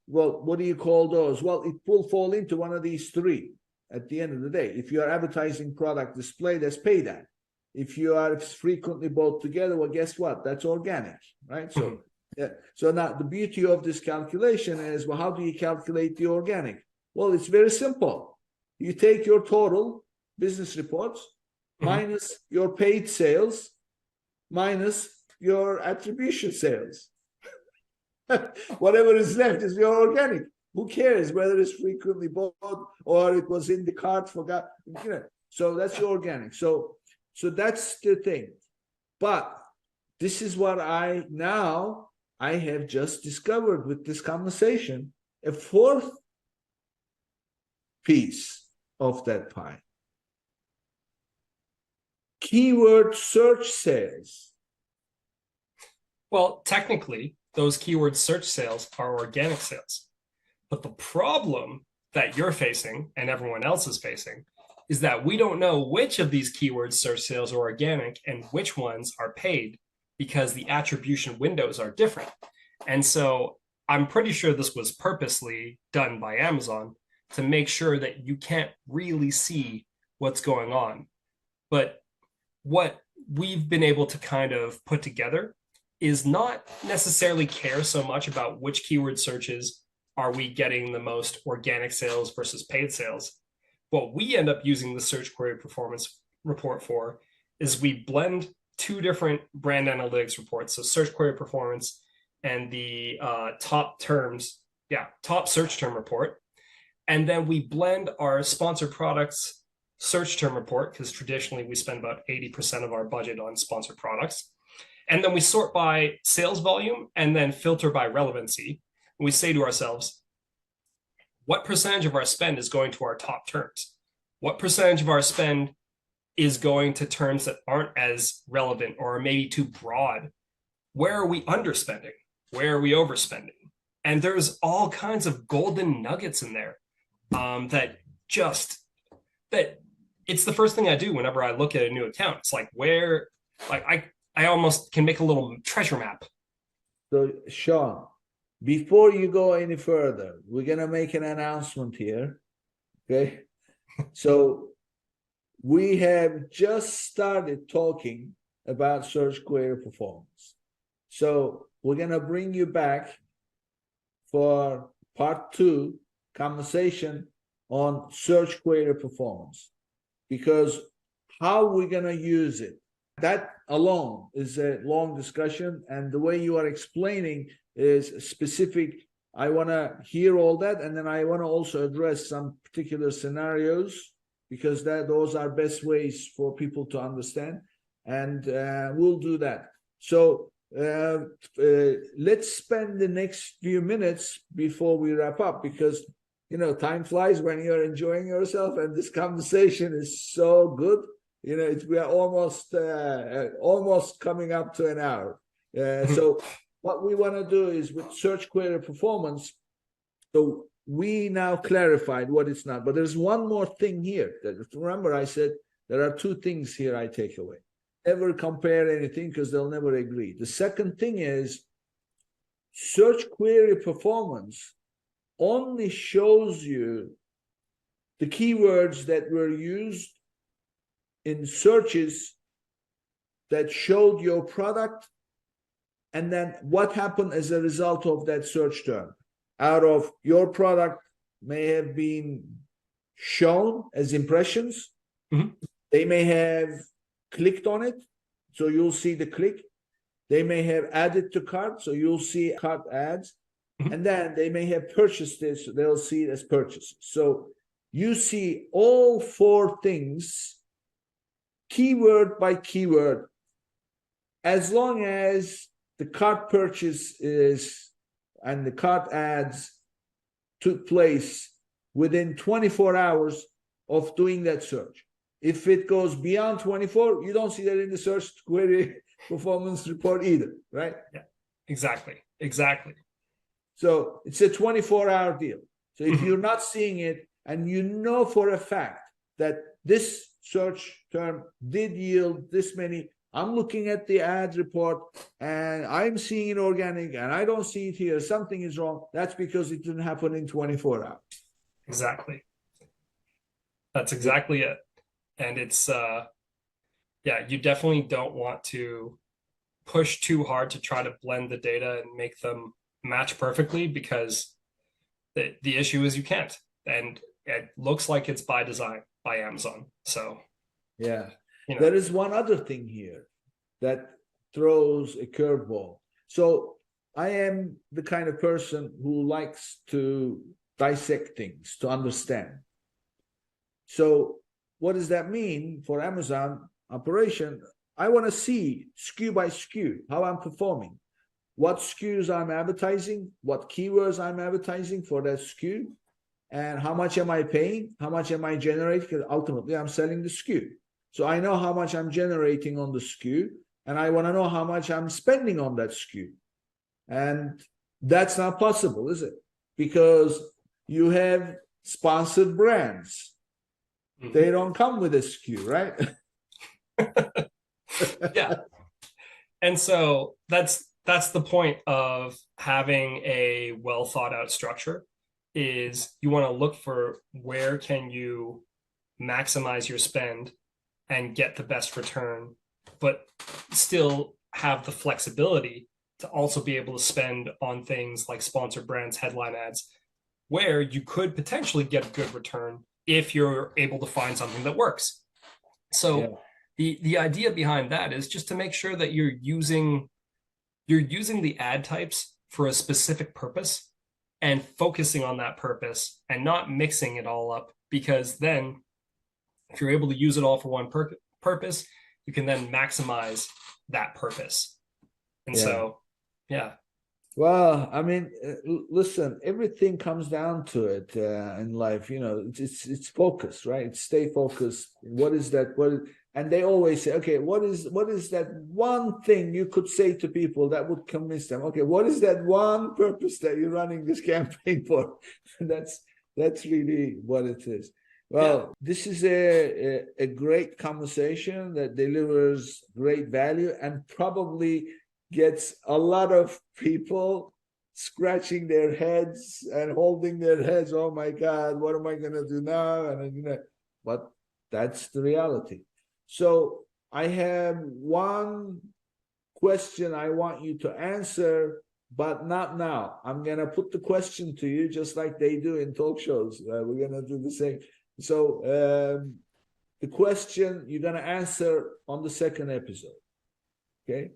Well, what do you call those? Well, it will fall into one of these 3 at the end of the day. If you are advertising product display, that's paid ad. If you are frequently bought together, well, guess what? That's organic, right? So, yeah. So now the beauty of this calculation is, well, how do you calculate the organic? Well, it's very simple. You take your total business reports minus your paid sales minus your attribution sales. Whatever is left is your organic. Who cares whether it's frequently bought or it was in the cart, forgot? So that's your organic. So that's the thing. But this is what I have just discovered with this conversation, a 4th piece of that pie. Keyword search sales. Well, technically, those keyword search sales are organic sales. But the problem that you're facing and everyone else is facing is that we don't know which of these keyword search sales are organic and which ones are paid, because the attribution windows are different. And so I'm pretty sure this was purposely done by Amazon to make sure that you can't really see what's going on. But what we've been able to kind of put together is not necessarily care so much about which keyword searches are we getting the most organic sales versus paid sales. What we end up using the search query performance report for is we blend two different brand analytics reports. So search query performance and the top search term report. And then we blend our sponsored products search term report, because traditionally we spend about 80% of our budget on sponsored products. And then we sort by sales volume and then filter by relevancy. And we say to ourselves, what percentage of our spend is going to our top terms? What percentage of our spend is going to terms that aren't as relevant or are maybe too broad? Where are we underspending? Where are we overspending? And there's all kinds of golden nuggets in there that it's the first thing I do whenever I look at a new account. It's like I almost can make a little treasure map. So, Sean, before you go any further, we're going to make an announcement here. Okay. So we have just started talking about search query performance. So we're going to bring you back for part 2 conversation on search query performance, because how we're going to use it, that alone is a long discussion, and the way you are explaining is specific. I want to hear all that, and then I want to also address some particular scenarios, because those are best ways for people to understand, and we'll do that. So let's spend the next few minutes before we wrap up, because time flies when you're enjoying yourself, and this conversation is so good. We are almost coming up to an hour. So what we want to do is with search query performance. So we now clarified what it's not, but there's one more thing here. Remember, I said there are 2 things here I take away. Never compare anything, because they'll never agree. The second thing is search query performance only shows you the keywords that were used in searches that showed your product, and then what happened as a result of that search term. Out of your product may have been shown as impressions. Mm-hmm. They may have clicked on it, so you'll see the click. They may have added to cart, so you'll see cart ads. Mm-hmm. And then they may have purchased this, so they'll see it as purchases. So you see all 4 things, keyword by keyword, as long as the cart purchase and the cart ads took place within 24 hours of doing that search. If it goes beyond 24, you don't see that in the search query performance report either, right? Yeah, exactly. So it's a 24-hour deal. So if you're not seeing it, and you know for a fact that this search term did yield this many, I'm looking at the ad report and I'm seeing it organic and I don't see it here, something is wrong. That's because it didn't happen in 24 hours. Exactly. That's exactly it. And it's, you definitely don't want to push too hard to try to blend the data and make them match perfectly, because the issue is you can't. And it looks like it's by design by Amazon. So, yeah. There is one other thing here that throws a curveball. So I am the kind of person who likes to dissect things, to understand. So what does that mean for Amazon operation? I want to see SKU by SKU how I'm performing, what SKUs I'm advertising, what keywords I'm advertising for that SKU, and how much am I paying, how much am I generating, because ultimately I'm selling the SKU. So I know how much I'm generating on the SKU, and I want to know how much I'm spending on that SKU. And that's not possible, is it? Because you have sponsored brands. They don't come with a SKU, right? Yeah. And so that's the point of having a well thought out structure, is you want to look for where can you maximize your spend and get the best return, but still have the flexibility to also be able to spend on things like sponsored brands, headline ads, where you could potentially get a good return if you're able to find something that works. So The idea behind that is just to make sure that you're using the ad types for a specific purpose and focusing on that purpose and not mixing it all up, because then if you're able to use it all for one purpose, you can then maximize that purpose. And Yeah. so, yeah. Well, I mean, listen, everything comes down to it in life. It's focus, right? It's stay focused. What is that? And they always say, okay, what is that one thing you could say to people that would convince them? Okay, what is that one purpose that you're running this campaign for? That's really what it is. Well, this is a great conversation that delivers great value and probably gets a lot of people scratching their heads and holding their heads. Oh my God, what am I going to do now? But that's the reality. So I have one question I want you to answer, but not now. I'm going to put the question to you just like they do in talk shows. We're going to do the same. So the question you're going to answer on the second episode. Okay.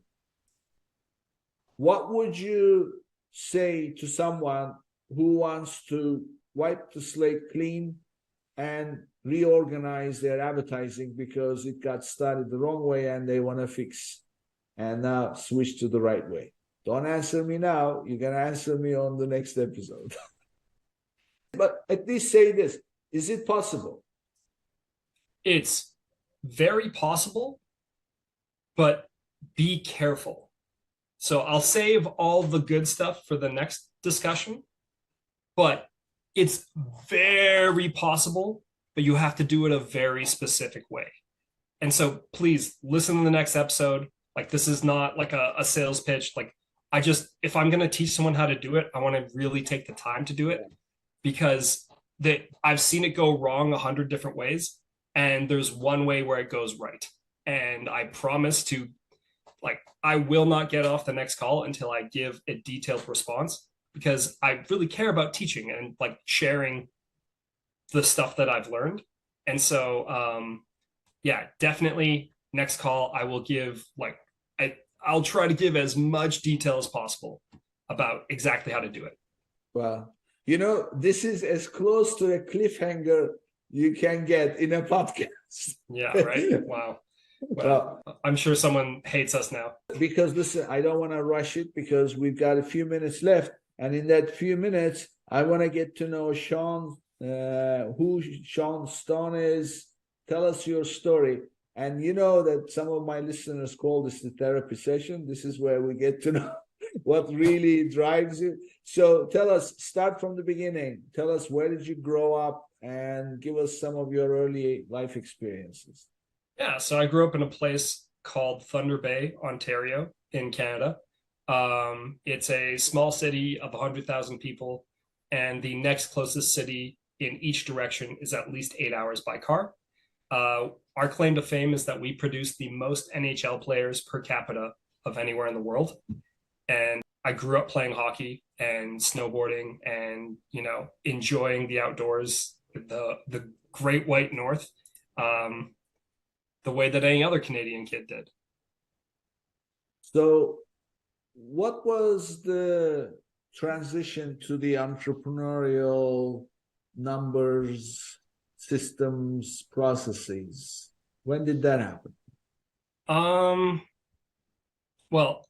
What would you say to someone who wants to wipe the slate clean and reorganize their advertising because it got started the wrong way and they want to fix and now switch to the right way? Don't answer me now. You're going to answer me on the next episode. But at least say this. Is it possible? It's very possible, but be careful. So I'll save all the good stuff for the next discussion, but it's very possible, but you have to do it a very specific way. And so please listen to the next episode. Like, this is not like a sales pitch. Like, if I'm going to teach someone how to do it, I want to really take the time to do it, because I've seen it go wrong 100 different ways. And there's one way where it goes right. And I promise to, I will not get off the next call until I give a detailed response, because I really care about teaching and sharing the stuff that I've learned. And so, definitely next call, I will give I'll try to give as much detail as possible about exactly how to do it. Well, this is as close to a cliffhanger you can get in a podcast. Yeah, right? Wow. Well, I'm sure someone hates us now. Because listen, I don't want to rush it because we've got a few minutes left. And in that few minutes, I want to get to know Sean, who Sean Stone is. Tell us your story. And you know that some of my listeners call this the therapy session. This is where we get to know what really drives you. So tell us, start from the beginning. Tell us, where did you grow up, and give us some of your early life experiences. Yeah, so I grew up in a place called Thunder Bay, Ontario, in Canada. It's a small city of 100,000 people, and the next closest city in each direction is at least 8 hours by car. Our claim to fame is that we produce the most NHL players per capita of anywhere in the world. And I grew up playing hockey and snowboarding and, enjoying the outdoors, the Great White North, the way that any other Canadian kid did. So what was the transition to the entrepreneurial numbers, systems, processes? When did that happen? Well,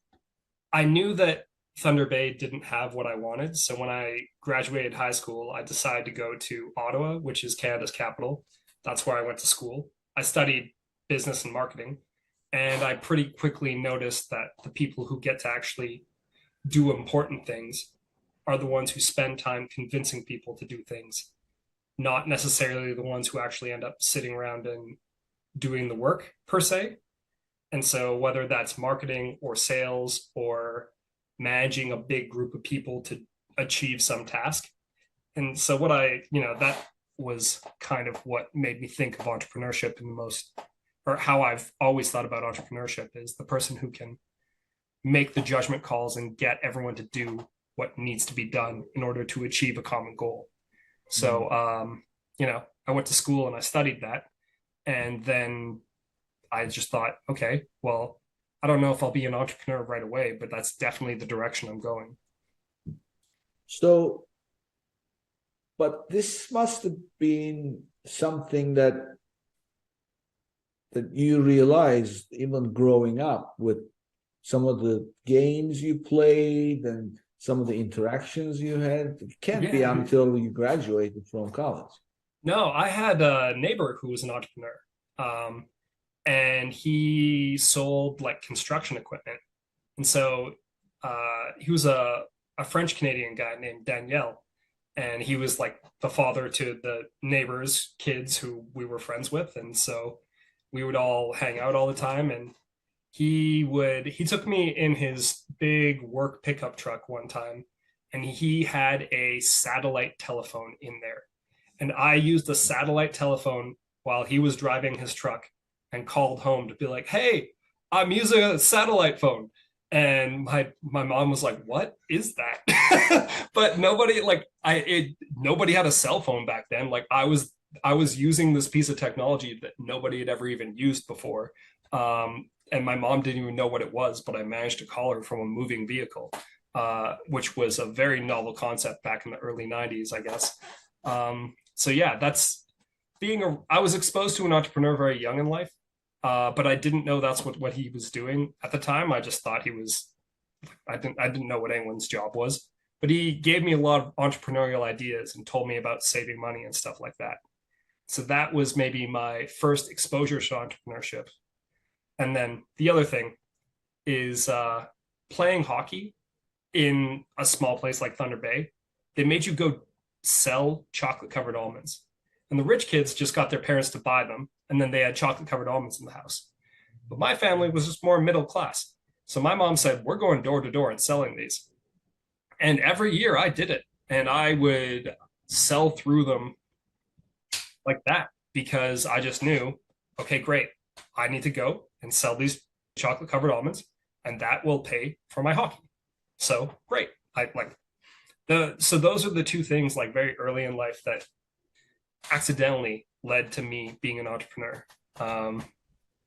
I knew that Thunder Bay didn't have what I wanted. So when I graduated high school, I decided to go to Ottawa, which is Canada's capital. That's where I went to school. I studied business and marketing. And I pretty quickly noticed that the people who get to actually do important things are the ones who spend time convincing people to do things, not necessarily the ones who actually end up sitting around and doing the work per se. And so whether that's marketing or sales or managing a big group of people to achieve some task. And so that was kind of what made me think of entrepreneurship in the most, or how I've always thought about entrepreneurship, is the person who can make the judgment calls and get everyone to do what needs to be done in order to achieve a common goal. So, I went to school and I studied that. And then I just thought, okay, well, I don't know if I'll be an entrepreneur right away, but that's definitely the direction I'm going. So, but this must have been something that you realized even growing up with some of the games you played and some of the interactions you had. It can't be Yeah. until you graduated from college. No, I had a neighbor who was an entrepreneur. Um, and he sold like construction equipment. And so he was a French Canadian guy named Danielle. And he was like the father to the neighbors' kids who we were friends with. And so we would all hang out all the time. And he took me in his big work pickup truck one time, and he had a satellite telephone in there. And I used the satellite telephone while he was driving his truck and called home to be like, hey, I'm using a satellite phone. And my mom was like, what is that? But nobody had a cell phone back then. Like I was using this piece of technology that nobody had ever even used before. And my mom didn't even know what it was, but I managed to call her from a moving vehicle, which was a very novel concept back in the early 90s, I guess. So yeah, that's I was exposed to an entrepreneur very young in life, but I didn't know that's what he was doing at the time. I just thought I didn't know what anyone's job was, but he gave me a lot of entrepreneurial ideas and told me about saving money and stuff like that. So that was maybe my first exposure to entrepreneurship. And then the other thing is playing hockey in a small place like Thunder Bay. They made you go sell chocolate covered almonds. And the rich kids just got their parents to buy them, and then they had chocolate covered almonds in the house. But my family was just more middle class. So my mom said, we're going door to door and selling these. And every year I did it. And I would sell through them like that because I just knew, okay, great. I need to go and sell these chocolate covered almonds, and that will pay for my hockey. So great. So those are the two things like very early in life that accidentally led to me being an entrepreneur.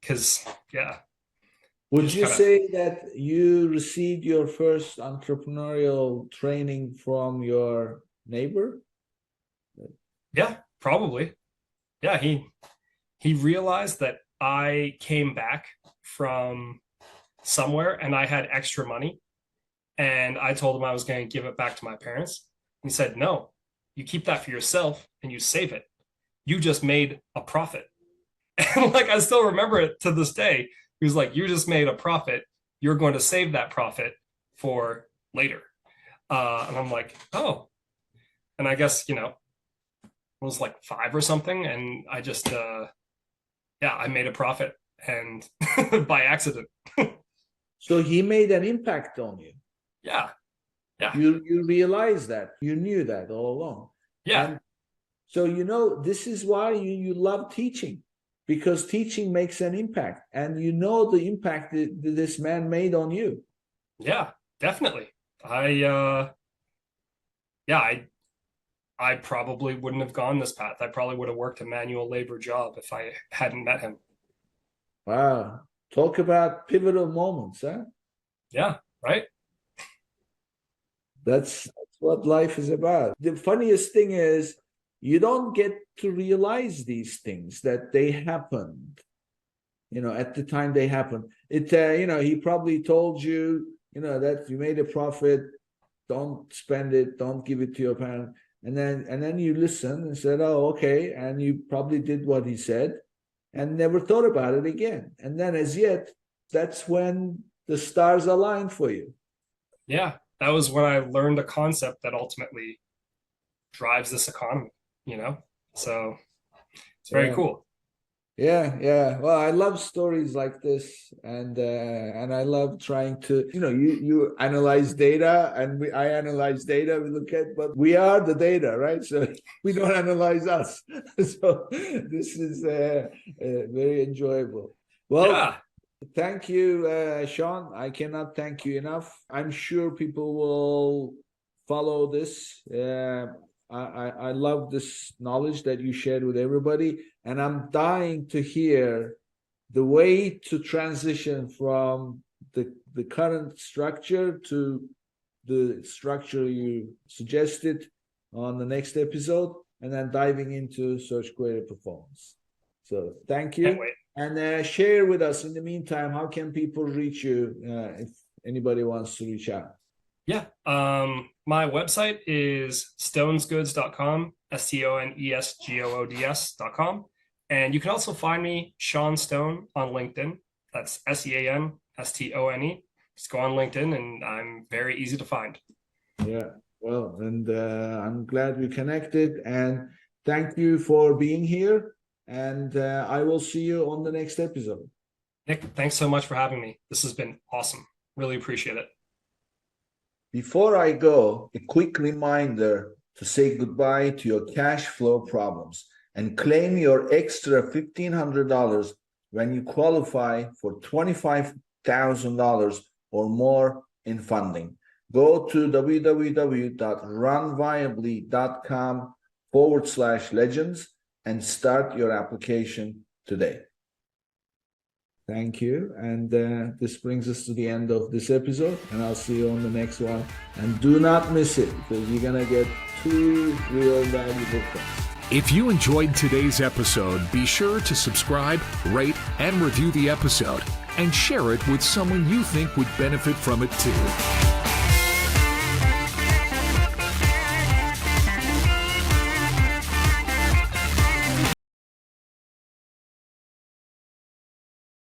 Because yeah, Would you say that you received your first entrepreneurial training from your neighbor? Yeah, probably. Yeah, he realized that I came back from somewhere and I had extra money, and I told him I was going to give it back to my parents. He said, no, you keep that for yourself and you save it. You just made a profit. And like, I still remember it to this day. He was like, you just made a profit. You're going to save that profit for later. And I'm like, oh. And I guess, I was like 5 or something. And I just, I made a profit and by accident. So he made an impact on you. Yeah. Yeah. You realized that. You knew that all along. Yeah. And so, this is why you love teaching, because teaching makes an impact, and the impact that this man made on you. Yeah, definitely. I probably wouldn't have gone this path. I probably would have worked a manual labor job if I hadn't met him. Wow. Talk about pivotal moments, huh? Yeah, right? That's what life is about. The funniest thing is you don't get to realize these things, that they happened, at the time they happened. He probably told you, that you made a profit, don't spend it, don't give it to your parent. And then you listened and said, oh, okay. And you probably did what he said and never thought about it again. And then as yet, that's when the stars aligned for you. Yeah, that was when I learned a concept that ultimately drives this economy, So it's very cool. Yeah. Well, I love stories like this, and I love trying to, you analyze data, and I analyze data. We look at, but we are the data, right? So we don't analyze us. So this is very enjoyable. Well, Yeah. thank you, Sean. I cannot thank you enough. I'm sure people will follow this. I love this knowledge that you shared with everybody, and I'm dying to hear the way to transition from the current structure to the structure you suggested on the next episode, and then diving into search query performance. So thank you. Can't wait. And share with us in the meantime, how can people reach you if anybody wants to reach out? Yeah. My website is stonesgoods.com, STONESGOODS.com. And you can also find me, Sean Stone, on LinkedIn. That's SEANSTONE. Just go on LinkedIn and I'm very easy to find. Yeah, well, and I'm glad we connected, and thank you for being here, and I will see you on the next episode. Nick, thanks so much for having me. This has been awesome. Really appreciate it. Before I go, a quick reminder to say goodbye to your cash flow problems and claim your extra $1,500 when you qualify for $25,000 or more in funding. Go to www.runviably.com/legends and start your application today. Thank you. And this brings us to the end of this episode, and I'll see you on the next one. And do not miss it, because you're going to get 2 real valuable things. If you enjoyed today's episode, be sure to subscribe, rate, and review the episode, and share it with someone you think would benefit from it too.